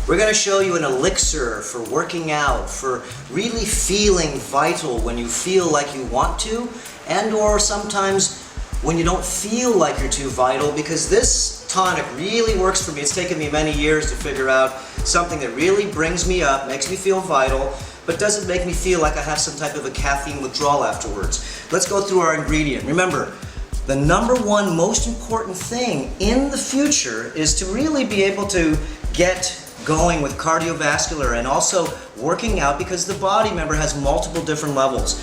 We're going to show you an elixir for working out, for really feeling vital when you feel like you want to, and or sometimes when you don't feel like you're too vital, because this tonic really works for me. It's taken me many years to figure out something that really brings me up, makes me feel vital, but doesn't make me feel like I have some type of a caffeine withdrawal afterwards. Let's go through our ingredient. Remember, the number one most important thing in the future is to really be able to get going with cardiovascular and also working out, because the body, remember, has multiple different levels.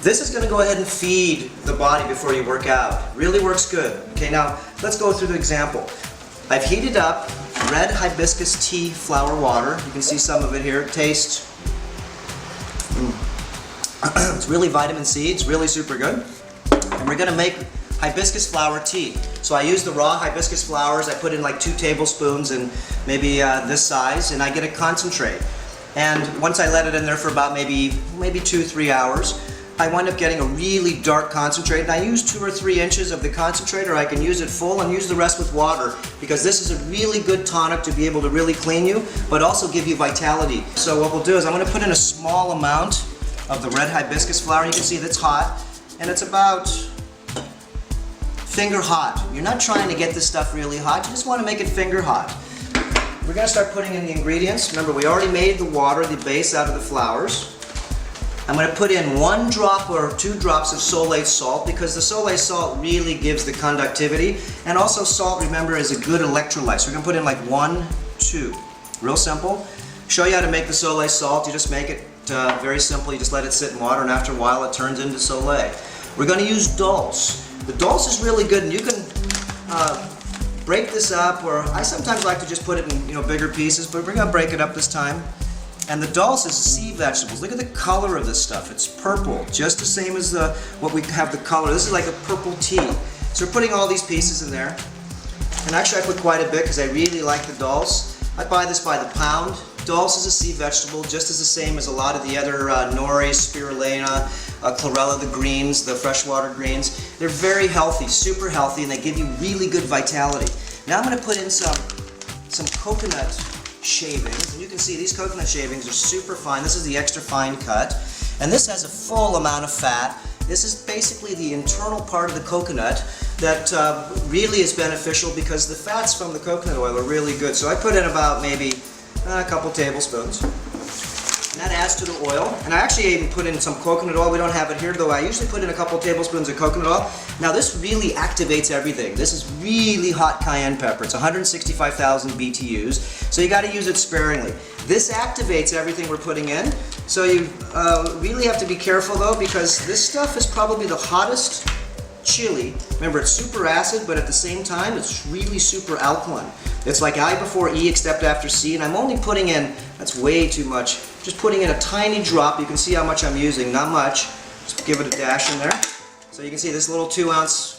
This is going to go ahead and feed the body before you work out. Really works good. Okay, now let's go through the example. I've heated up red hibiscus tea flower water. You can see some of it here. Taste. It's really vitamin C. It's really super good. And we're going to make hibiscus flower tea. So I use the raw hibiscus flowers. I put in like 2 tablespoons and maybe this size, and I get a concentrate. And once I let it in there for about maybe 2-3 hours, I wind up getting a really dark concentrate, and I use 2 or 3 inches of the concentrate, or I can use it full and use the rest with water, because this is a really good tonic to be able to really clean you, but also give you vitality. So what we'll do is I'm going to put in a small amount of the red hibiscus flower. You can see that's hot, and it's about finger hot. You're not trying to get this stuff really hot, you just want to make it finger hot. We're going to start putting in the ingredients. Remember, we already made the water, the base, out of the flowers. I'm going to put in 1 drop or 2 drops of solate salt, because the solate salt really gives the conductivity, and also salt, remember, is a good electrolyte. So we're going to put in like 1, 2. Real simple. Show you how to make the solate salt. You just make it very simple. You just let it sit in water, and after a while it turns into solate. We're going to use dulse. The dulse is really good, and you can break this up, or I sometimes like to just put it in bigger pieces, but we're going to break it up this time. And the dulse is sea vegetables. Look at the color of this stuff. It's purple, just the same as what we have the color. This is like a purple tea. So we're putting all these pieces in there. And actually I put quite a bit because I really like the dulse. I buy this by the pound. Dulse is a sea vegetable, just as the same as a lot of the other nori, spirulina, chlorella, the greens, the freshwater greens. They're very healthy, super healthy, and they give you really good vitality. Now I'm going to put in some coconut shavings, and you can see these coconut shavings are super fine. This is the extra fine cut, and this has a full amount of fat. This is basically the internal part of the coconut that really is beneficial, because the fats from the coconut oil are really good. So I put in about maybe a couple tablespoons, and that adds to the oil. And I actually even put in some coconut oil. We don't have it here though. I usually put in a couple tablespoons of coconut oil. Now this really activates everything. This is really hot cayenne pepper. It's 165,000 BTUs, so you got to use it sparingly. This activates everything we're putting in, so you really have to be careful though, because this stuff is probably the hottest chili. Remember, it's super acid, but at the same time it's really super alkaline. It's like I before E except after C, and I'm only putting in, that's way too much, just putting in a tiny drop. You can see how much I'm using, not much. Just give it a dash in there. So you can see this little 2-ounce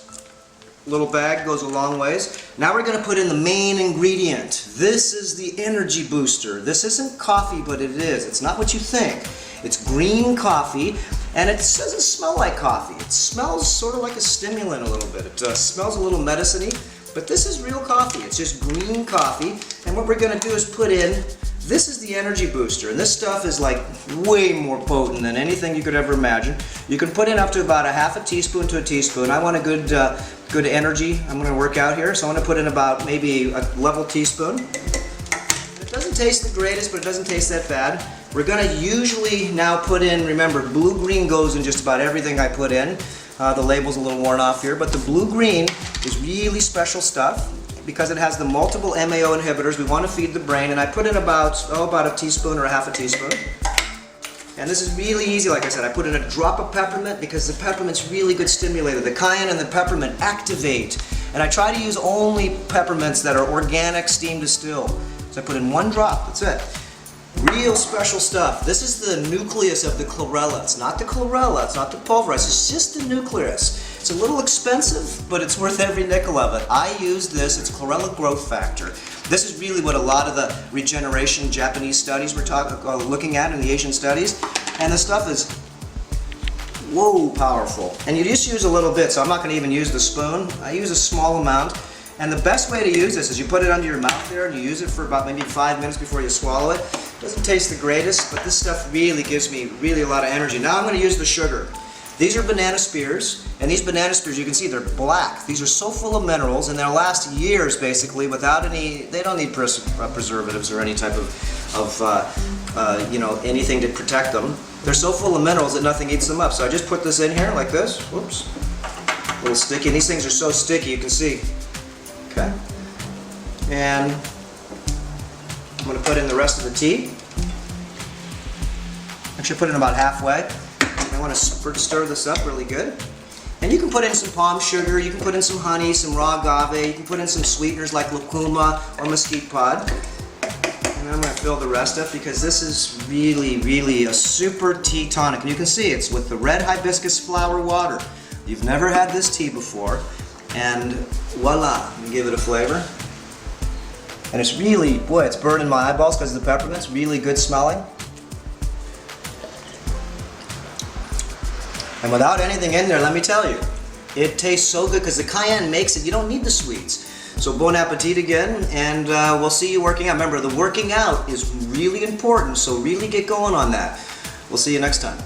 little bag goes a long ways. Now we're going to put in the main ingredient. This is the energy booster. This isn't coffee, but it is. It's not what you think. It's green coffee, and it doesn't smell like coffee. It smells sort of like a stimulant a little bit. It smells a little medicine-y, but this is real coffee. It's just green coffee, and what we're going to do is put in, this is the energy booster, and this stuff is like way more potent than anything you could ever imagine. You can put in up to about a half a teaspoon to a teaspoon. I want a good energy. I'm going to work out here, so I'm going to put in about maybe a level teaspoon. It doesn't taste the greatest, but it doesn't taste that bad. We're going to usually now put in, remember, blue-green goes in just about everything I put in. The label's a little worn off here, but the blue-green is really special stuff because it has the multiple MAO inhibitors. We want to feed the brain, and I put in about a teaspoon or a half a teaspoon. And this is really easy. Like I said, I put in a drop of peppermint because the peppermint's really good stimulator. The cayenne and the peppermint activate. And I try to use only peppermints that are organic, steam distilled. So I put in 1 drop, that's it. Real special stuff. This is the nucleus of the chlorella. It's not the chlorella, it's not the pulverized, it's just the nucleus. It's a little expensive, but it's worth every nickel of it. I use this, it's chlorella growth factor. This is really what a lot of the regeneration Japanese studies we're looking at in the Asian studies. And the stuff is, whoa, powerful. And you just use a little bit, so I'm not going to even use the spoon. I use a small amount. And the best way to use this is you put it under your mouth there and you use it for about maybe 5 minutes before you swallow it. Doesn't taste the greatest, but this stuff really gives me a lot of energy. Now I'm going to use the sugar. These are banana spears, and these banana spears, you can see they're black. These are so full of minerals, and they'll last years basically without any, they don't need preservatives or any type of you know, anything to protect them. They're so full of minerals that nothing eats them up. So I just put this in here like this. Whoops. A little sticky, and these things are so sticky, you can see. Okay. And I'm going to put in the rest of the tea. Actually put in about halfway. I want to stir this up really good. And you can put in some palm sugar, you can put in some honey, some raw agave, you can put in some sweeteners like lucuma or mesquite pod. And I'm going to fill the rest up because this is really a super tea tonic. And you can see it's with the red hibiscus flower water. You've never had this tea before. And voila, let me give it a flavor. And it's really, boy, it's burning my eyeballs because of the peppermint. It's really good smelling. And without anything in there, let me tell you, it tastes so good because the cayenne makes it. You don't need the sweets. So bon appetit again, and we'll see you working out. Remember, the working out is really important, so really get going on that. We'll see you next time.